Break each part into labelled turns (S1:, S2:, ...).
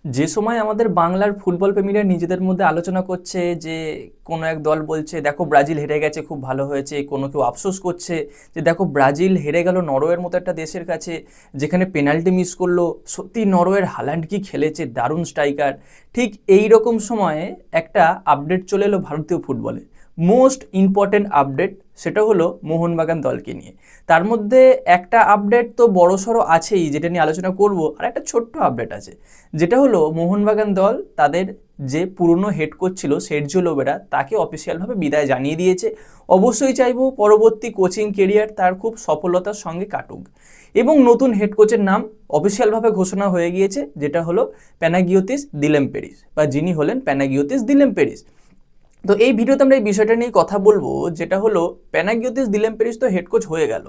S1: যে সময় আমাদের বাংলার ফুটবল প্রেমীরা নিজেদের মধ্যে আলোচনা করছে যে কোনো এক দল বলছে দেখো ব্রাজিল হেরে গেছে, খুব ভালো হয়েছে, কোনো কেউ আফসোস করছে যে দেখো ব্রাজিল হেরে গেল নরওয়ের মতো একটা দেশের কাছে যেখানে পেনাল্টি মিস করলো, সত্যি নরওয়ের হাল্যান্ড কি খেলেছে, দারুণ স্ট্রাইকার। ঠিক এই রকম সময়ে একটা আপডেট চলে এলো ভারতীয় ফুটবলে, মোস্ট ইম্পর্টেন্ট আপডেট, সেটা হলো মোহনবাগান দলকে নিয়ে। তার মধ্যে একটা আপডেট তো বড়সড় আছেই যেটা নিয়ে আলোচনা করব, আর একটা ছোট্ট আপডেট আছে যেটা হলো মোহনবাগান দল তাদের যে পুরনো হেড কোচ ছিল সের্জিও লোবেরা তাকে অফিসিয়ালভাবে বিদায় জানিয়ে দিয়েছে। অবশ্যই চাইবো পরবর্তী কোচিং কেরিয়ার তার খুব সফলতার সঙ্গে কাটুক, এবং নতুন হেড কোচের নাম অফিসিয়ালভাবে ঘোষণা হয়ে গিয়েছে, যেটা হলো প্যানাগিওতিস দিলেম্পেরিস, বা যিনি হলেন প্যানাগিওতিস দিলেম্পেরিস। তো এই ভিডিওতে আমরা এই বিষয়টা নিয়ে কথা বলবো, যেটা হলো প্যানাগিওতিস দিলেম্পেরিস তো হেড কোচ হয়ে গেল,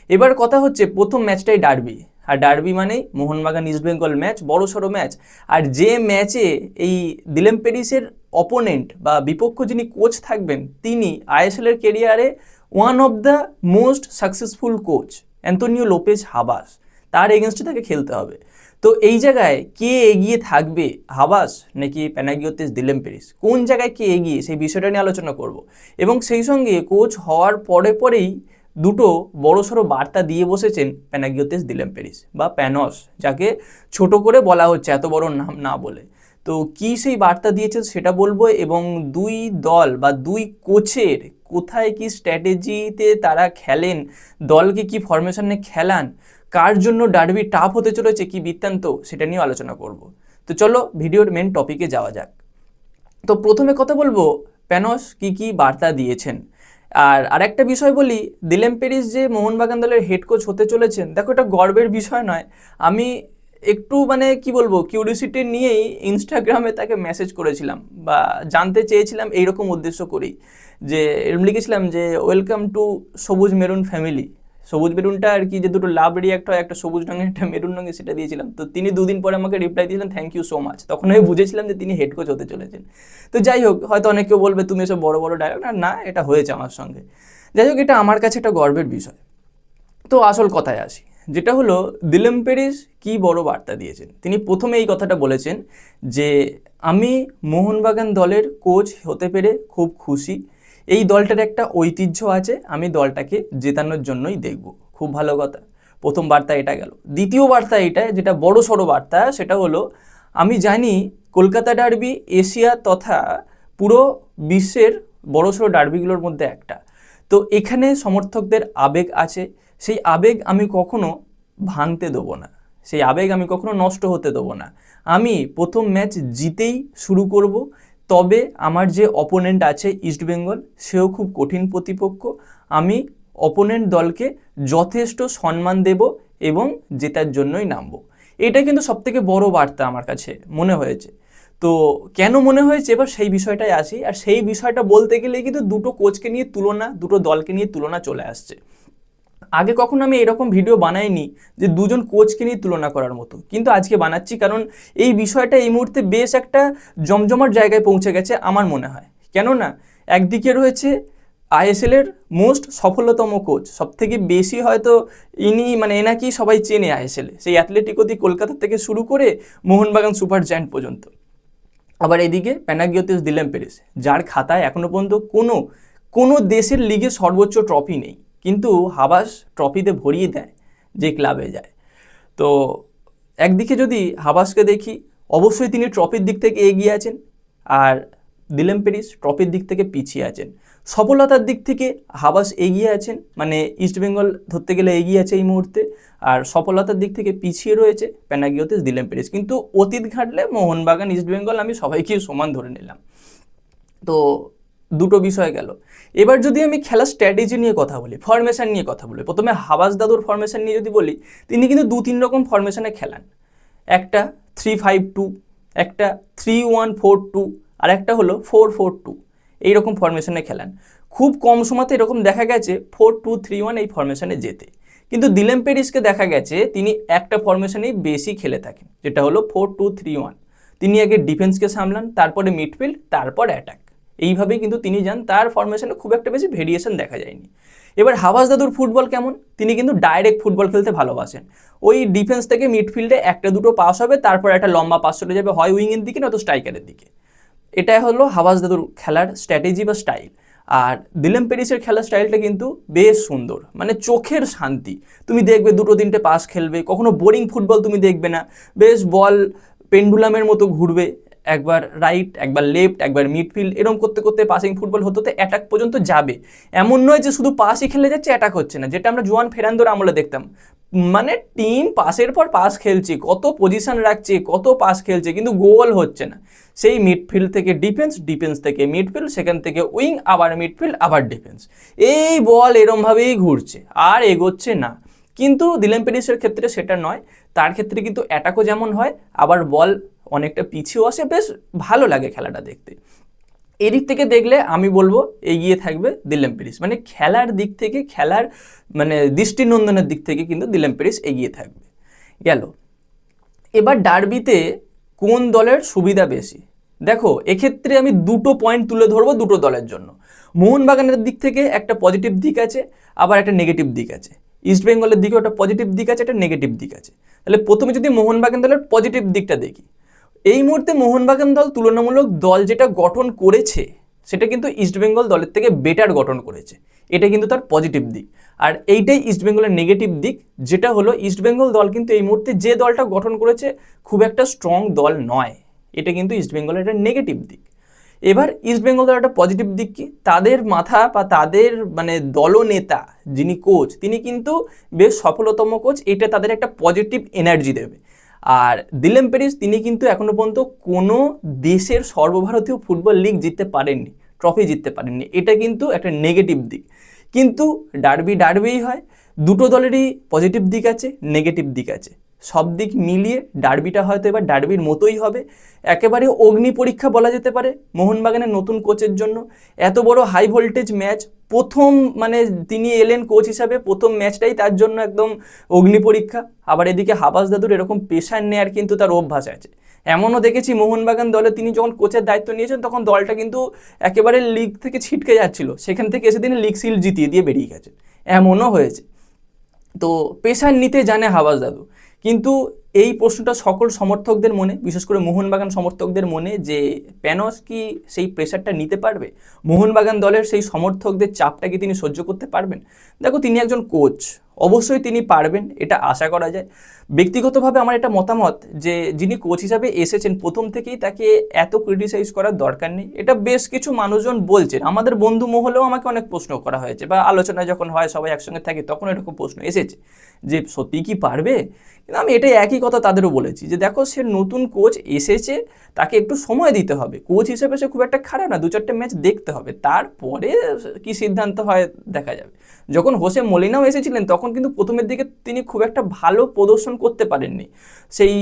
S1: এবার কথা হচ্ছে প্রথম ম্যাচটাই ডার্বি, আর ডার্বি মানেই মোহনবাগান ইস্ট বেঙ্গল ম্যাচ, বড়সড় ম্যাচ। আর যে ম্যাচে এই দিলেম্পেরিসের অপোনেন্ট বা বিপক্ষ যিনি কোচ থাকবেন, তিনি আইএসএল এর কেরিয়ারে one of the most successful coach Antonio Lopez Habas, তার এগেনস্টে তাকে খেলতে হবে। তো এই জায়গায় কে এগিয়ে থাকবে, হাবাস নাকি প্যানাগিওতিস দিলেম্পেরিস, কোন জায়গায় কে এগিয়ে, সেই বিষয়টা নিয়ে আলোচনা করব। এবং সেই সঙ্গে কোচ হওয়ার পরেই দুটো বড়সড় বার্তা দিয়ে বসেছেন প্যানাগিওতিস দিলেম্পেরিস বা প্যানস, যাকে ছোট করে বলা হচ্ছে এত বড় নাম না বলে। তো কি সেই বার্তা দিয়েছে সেটা বলবো, এবং দুই দল বা দুই কোচের কোথায় কি স্ট্র্যাটেজিতে তারা খেলেন, দলকে কি ফরমেশনে খেলান, কার জন্য ডার্বি টাফ হতে চলেছে, কি বৃত্তান্ত, সেটা নিয়েও আলোচনা করব। তো চলো ভিডিওর মেন টপিকে যাওয়া যাক। তো প্রথমে কথা বলবো প্যানস কি বার্তা দিয়েছেন। আর আরেকটা বিষয় বলি, দিলেম্পেরিস যে মোহনবাগান দলের হেড কোচ হতে চলেছেন, দেখো এটা গর্বের বিষয় নয়। আমি একটু মানে কি বলবো, কিউরিওসিটি নিয়েই ইনস্টাগ্রামে তাকে মেসেজ করেছিলাম বা জানতে চেয়েছিলাম এইরকম উদ্দেশ্য করেই, যে এরকম লিখেছিলাম যে ওয়েলকাম টু সবুজ মেরুন ফ্যামিলি। সবুজ মেরুনটা আর কি, যে দুটো লাভ রিয়াক্ট হয়, একটা সবুজ রঙের একটা মেরুন রঙের, সেটা দিয়েছিলাম। তো তিনি দুদিন পরে আমাকে রিপ্লাই দিয়েছিলেন থ্যাংক ইউ সো মাচ। তখন আমি বুঝেছিলাম যে তিনি হেড কোচ হতে চলেছেন। তো যাই হোক, হয়তো অনেকে বলবে তুমি এসব বড় বড় ডায়লগ, না এটা হয়েছে আমার সঙ্গে। যাই হোক, এটা আমার কাছে একটা গর্বের বিষয়। তো আসল কথায় আসি, যেটা হলো দিলেম্পেরিস কি বড় বার্তা দিয়েছেন। তিনি প্রথমে এই কথাটা বলেছেন যে আমি মোহনবাগান দলের কোচ হতে পেরে খুব খুশি, এই দলটার একটা ঐতিহ্য আছে, আমি দলটাকে জেতানোর জন্যই দেখব। খুব ভালো কথা। প্রথম বার্তা এটা গেল। দ্বিতীয় বার্তা এটা, যেটা বড় সড়ো বার্তা, সেটা হলো আমি জানি কলকাতা ডার্বি এশিয়া তথা পুরো বিশ্বের বড়সড় ডার্বিগুলোর মধ্যে একটা। তো এখানে সমর্থকদের আবেগ আছে, সেই আবেগ আমি কখনো ভাঙতে দেবো না, সেই আবেগ আমি কখনো নষ্ট হতে দেবো না। আমি প্রথম ম্যাচ জিতেই শুরু করব। তবে আমার যে অপোনেন্ট আছে ইস্টবেঙ্গল, সেও খুব কঠিন প্রতিপক্ষ, আমি অপোনেন্ট দলকে যথেষ্ট সম্মান দেব এবং জেতার জন্যই নামবো। এটা কিন্তু সবথেকে বড় বার্তা আমার কাছে মনে হয়েছে। তো কেন মনে হয়েছে, এবার সেই বিষয়টাই আসি। আর সেই বিষয়টা বলতে গেলে কিন্তু দুটো কোচকে নিয়ে তুলনা, দুটো দলকে নিয়ে তুলনা চলে আসছে। আগে কখনো আমি এরকম ভিডিও বানাইনি যে দুজন কোচকে নিয়ে তুলনা করার মতো, কিন্তু আজকে বানাচ্ছি, কারণ এই বিষয়টা এই মুহূর্তে বেশ একটা জমজমাট জায়গায় পৌঁছে গেছে আমার মনে হয়। কেননা একদিকে রয়েছে আইএসএল এর মোস্ট সফলতম কোচ, সব থেকে বেশি হয়তো ইনি মানে এনাকেই সবাই চেনে আইএসএল এ, সেই অ্যাথলেটিকো দি কলকাতা থেকে শুরু করে মোহনবাগান সুপার জায়ান্ট পর্যন্ত। আবার এদিকে প্যানাগিওতিস দিলেম্পেরিস, যার খাতায় এখনো পর্যন্ত কোনো কোনো দেশের লিগে সর্বোচ্চ ট্রফি নেই, কিন্তু হাবাস ট্রফিতে ভরিয়ে দেয় যে ক্লাবে যায়। তো একদিকে যদি হাবাসকে দেখি, অবশ্যই তিনি ট্রফির দিক থেকে এগিয়ে আছেন, আর দিলেম্পেরিস ট্রফির দিক থেকে পিছিয়ে আছেন। সফলতার দিক থেকে হাবাস এগিয়ে আছেন, মানে ইস্টবেঙ্গল ধরতে গেলে এগিয়ে আছে এই মুহূর্তে, আর সফলতার দিক থেকে পিছিয়ে রয়েছে প্যানাগিওতিস দিলেম্পেরিস। কিন্তু অতীত ঘাটলে মোহনবাগান ইস্টবেঙ্গল আমি সবাইকে সমান ধরে নিলাম। তো দুটো বিষয় গেল। এবার যদি আমি খেলার স্ট্র্যাটেজি নিয়ে কথা বলি, ফরমেশন নিয়ে কথা বলি, প্রথমে হাবাস দাদুর ফরমেশন নিয়ে যদি বলি, তিনি কিন্তু 2-3 রকম ফরমেশনে খেলান। একটা 3-5-2, একটা 3-1-4-2, আর একটা হলো 4-4-2। এইরকম ফরমেশনে খেলান। খুব কম সময়তে এরকম দেখা গেছে 4-2-3-1 এই ফরমেশনে যেতে। কিন্তু দিলেম্পেরিসকে দেখা গেছে তিনি একটা ফরমেশনেই বেশি খেলে থাকেন, যেটা হলো 4-2-3-1। তিনি আগে ডিফেন্সকে সামলান, তারপরে মিডফিল্ড, তারপর অ্যাটাক। এইভাবেই কিন্তু তিনি যান, তার ফরমেশনে খুব একটা বেশি ভেরিয়েশন দেখা যায়নি। এবার হাবাস দাদুর ফুটবল কেমন, তিনি কিন্তু ডাইরেক্ট ফুটবল খেলতে ভালোবাসেন। ওই ডিফেন্স থেকে মিডফিল্ডে একটা দুটো পাস হবে, তারপর একটা লম্বা পাস চলে যাবে হয় উইংয়ের দিকে নয়তো স্ট্রাইকারের দিকে। এটা হলো হাবাস দাদুর খেলার স্ট্র্যাটেজি বা স্টাইল। আর দিলেম পেরিসের খেলার স্টাইলটা কিন্তু বেশ সুন্দর, মানে চোখের শান্তি। তুমি দেখবে দুটো তিনটে পাস খেলবে, কখনো বোরিং ফুটবল তুমি দেখবে না, বেশ বল পেন্ডুলামের মতো ঘুরবে, একবার রাইট একবার লেফট একবার মিডফিল্ড, এরকম করতে করতে পাসিং ফুটবল হতে হতে অ্যাটাক পর্যন্ত যাবে। এমন নয় যে শুধু পাসই খেলে যাচ্ছে অ্যাটাক হচ্ছে না, যেটা আমরা জোয়ান ফেরান্দোর আমলে দেখতাম। মানে টিম পাসের পর পাস খেলছে, কত পজিশন রাখছে, কত পাস খেলছে, কিন্তু গোল হচ্ছে না। সেই মিডফিল্ড থেকে ডিফেন্স, ডিফেন্স থেকে মিডফিল্ড, সেখান থেকে উইং, আবার মিডফিল্ড, আবার ডিফেন্স, এই বল এরমভাবেই ঘুরছে আর এগোচ্ছে না। কিন্তু দিলেম পেরিসের ক্ষেত্রে সেটা নয়, তার ক্ষেত্রে কিন্তু অ্যাটাকও যেমন হয়, আবার বল অনেকটা পিছিয়েও আসে, বেশ ভালো লাগে খেলাটা দেখতে। এদিক থেকে দেখলে আমি বলবো এগিয়ে থাকবে দিলেম পেরিস, মানে খেলার দিক থেকে, খেলার মানে দৃষ্টিনন্দনের দিক থেকে কিন্তু দিলেম পেরিস এগিয়ে থাকবে। গেল। এবার ডার্বিতে কোন দলের সুবিধা বেশি? দেখো এক্ষেত্রে আমি দুটো পয়েন্ট তুলে ধরবো দুটো দলের জন্য। মোহনবাগানের দিক থেকে একটা পজিটিভ দিক আছে, আবার একটা নেগেটিভ দিক আছে। ইস্টবেঙ্গলের দিকেও একটা পজিটিভ দিক আছে, একটা নেগেটিভ দিক আছে। তাহলে প্রথমে যদি মোহনবাগান দলের পজিটিভ দিকটা দেখি, এই মুহূর্তে মোহনবাগান দল তুলনামূলক দল যেটা গঠন করেছে সেটা কিন্তু ইস্টবেঙ্গল দলের থেকে বেটার গঠন করেছে, এটা কিন্তু তার পজিটিভ দিক। আর এইটাই ইস্টবেঙ্গলের নেগেটিভ দিক, যেটা হলো ইস্টবেঙ্গল দল কিন্তু এই মুহূর্তে যে দলটা গঠন করেছে খুব একটা স্ট্রং দল নয়, এটা কিন্তু ইস্টবেঙ্গলের একটা নেগেটিভ দিক। এবার ইস্টবেঙ্গল দলের একটা পজিটিভ দিক কি, তাদের মাথা বা তাদের মানে দলনেতা যিনি কোচ, তিনি কিন্তু বেশ সফলতম কোচ, এটা তাদের একটা পজিটিভ এনার্জি দেবে। আর দিলেম পেরিস তিনি কিন্তু এখনো পর্যন্ত কোনো দেশের সর্বভারতীয় ফুটবল লিগ জিততে পারেননি, ট্রফি জিততে পারেননি, এটা কিন্তু একটা নেগেটিভ দিক। কিন্তু ডার্বিই হয়, দুটো দলেরই পজিটিভ দিক আছে, নেগেটিভ দিক আছে, সব দিক মিলিয়ে ডার্বিটা হয়তো এবার ডার্বির মতোই হবে। একেবারে অগ্নি পরীক্ষা বলা যেতে পারে মোহনবাগানের নতুন কোচের জন্য। এত বড় হাই ভোল্টেজ ম্যাচ, প্রথম মানে তিনি এলেন কোচ হিসাবে, প্রথম ম্যাচটাই তার জন্য একদম অগ্নি পরীক্ষা। আবার এদিকে হাবাস দাদুর এরকম প্রেশার নেয়ার কিন্তু তার অভ্যাস আছে। এমনও দেখেছি মোহনবাগান দলে তিনি যখন কোচের দায়িত্ব নিয়েছেন তখন দলটা কিন্তু একেবারে লিগ থেকে ছিটকে যাচ্ছিল, সেখান থেকে এসে তিনি লিগ সিল জিতিয়ে দিয়ে বেরিয়ে গেছেন, এমনও হয়েছে। তো প্রেশার নিতে জানে হাবাস দাদু। কিন্তু এই প্রশ্নটা সকল সমর্থকদের মনে, বিশেষ করে মোহনবাগান সমর্থকদের মনে, যে প্যানস কি সেই প্রেশারটা নিতে পারবে? মোহনবাগান দলের সেই সমর্থকদের চাপটা কি তিনি সহ্য করতে পারবেন? দেখো তিনি একজন কোচ, অবশ্যই তিনি পারবেন, এটা আশা করা যায়। ব্যক্তিগতভাবে আমার এটা মতামত যে যিনি কোচ হিসাবে এসেছেন প্রথম থেকেই তাকে এত ক্রিটিসাইজ করার দরকার নেই, এটা বেশ কিছু মানুষজন বলছেন। আমাদের বন্ধু মহলেও আমাকে অনেক প্রশ্ন করা হয়েছে, বা আলোচনায় যখন হয় সবাই একসঙ্গে থাকি তখন এরকম প্রশ্ন এসেছে যে সত্যি কি পারবে। কিন্তু আমি এটাই একই কথা তাদেরও বলেছি যে দেখো সে নতুন কোচ এসেছে, তাকে একটু সময় দিতে হবে, কোচ হিসেবে সে খুব একটা খারাপ না, দু চারটে ম্যাচ দেখতে হবে, তারপরে কি সিদ্ধান্ত হয় দেখা যাবে। যখন হোসে মলিনাও এসেছিলেন তখন কিন্তু প্রথমের দিকে তিনি খুব একটা ভালো প্রদর্শন করতে পারেননি, সেই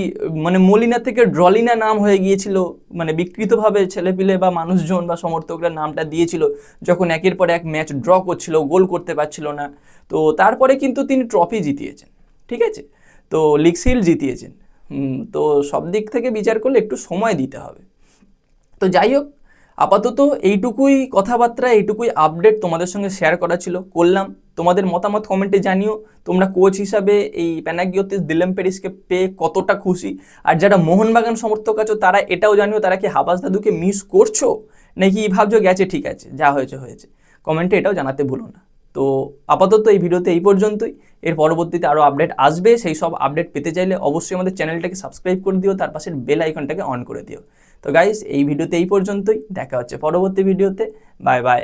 S1: মানে মলিনা থেকে ড্রলিনা নাম হয়ে গিয়েছিল, মানে বিকৃতভাবে ছেলেপিলে বা মানুষজন বা সমর্থকরা নামটা দিয়েছিল, যখন একের পর এক ম্যাচ ড্র করছিল, গোল করতে পারছিল না। তো তারপরে কিন্তু তিনি ট্রফি জিতিয়েছেন, ঠিক আছে, তো লিগ সিল জিতিয়েছেন। তো সব দিক থেকে বিচার করলে একটু সময় দিতে হবে। তো যাই হোক, আপাতত এইটুকুই কথাবার্তা, এইটুকুই আপডেট তোমাদের সঙ্গে শেয়ার করা ছিল, করলাম। তোমাদের মতামত কমেন্টে জানিও, তোমরা কোচ হিসাবে এই প্যানাগিওতিস দিলেম পেরিসকে পেয়ে কতটা খুশি। আর যারা মোহনবাগান সমর্থক আছো তারা এটাও জানিও, তারা কি হাবাস দাদুকে মিস করছো, নাকি ভাবছো গেছে ঠিক আছে যা হয়েছে হয়েছে। কমেন্টে এটাও জানাতে ভুলো না। তো আপাতত এই ভিডিওতে এই পর্যন্তই, এর পরবর্তীতে আরও আপডেট আসবে, সেই সব আপডেট পেতে চাইলে অবশ্যই আমাদের চ্যানেলটাকে সাবস্ক্রাইব করে দিও, তার পাশের বেল আইকনটাকে অন করে দিও। তো গাইস এই ভিডিওতে এই পর্যন্তই, দেখা হচ্ছে পরবর্তী ভিডিওতে, বাই বাই।